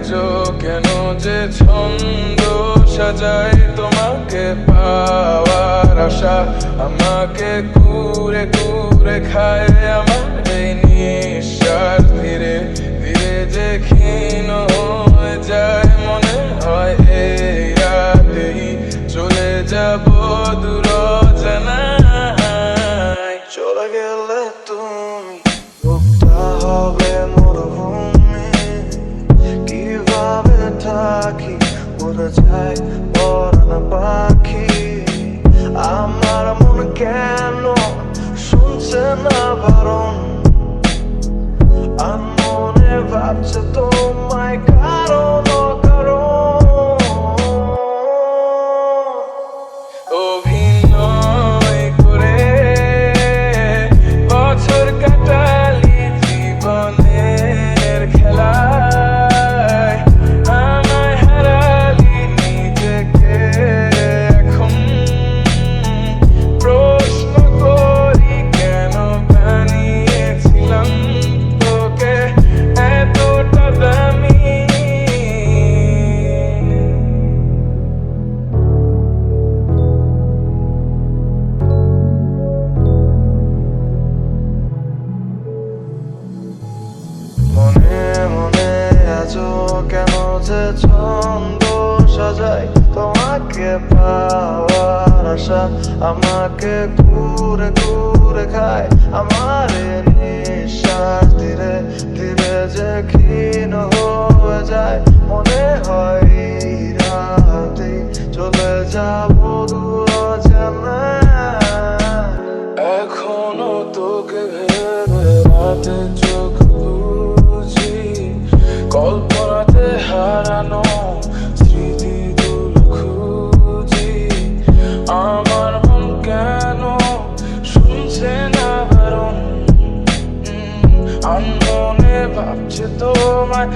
আজও কেন যে ছন্দ সাজায় তোমাকে পাওয়ার আশা আমাকে কুরে কুরে খায় আমার এই নিঃশ্বাস ধীরে ধীরে যে ক্ষীণ হয়ে যায় মনে হয় এই রাতেই চলে যাব দূর জানাই চলে গেলে তুমি বুকটা হবে মরুভূমি কিভাবে থাকি উড়ে যায় পরাণ পাখি আমার মন কেন শুনছে না বারণ মনে ভাবছে তোমায় কারণ অভিনয় করে বছর কাটালি জীবনের খেলায় আমায় হারালি নিজেকে এখন প্রশ্ন করি কেন বানিয়েছিলাম তোকে এতটা দামি মনে মনে আজও কেন যে ছন্দ সাজাই তোমাকে পাওয়ার আশা আমাকে ঘুরে ঘুরে খায় আমার নিঃশ্বাস ধীরে ধীরে যে ক্ষীণ হয়ে যায় মনে হয় রাতেই চলে যাব দূর জানাই এখনো তোকে ভেবে রাতে চোখ বুঝি কল্পনাতে হারানো স্মৃতিগুলো খুঁজি আমার মন কেন শুনছে না বারণ আনমনে ভাবছে তোমায়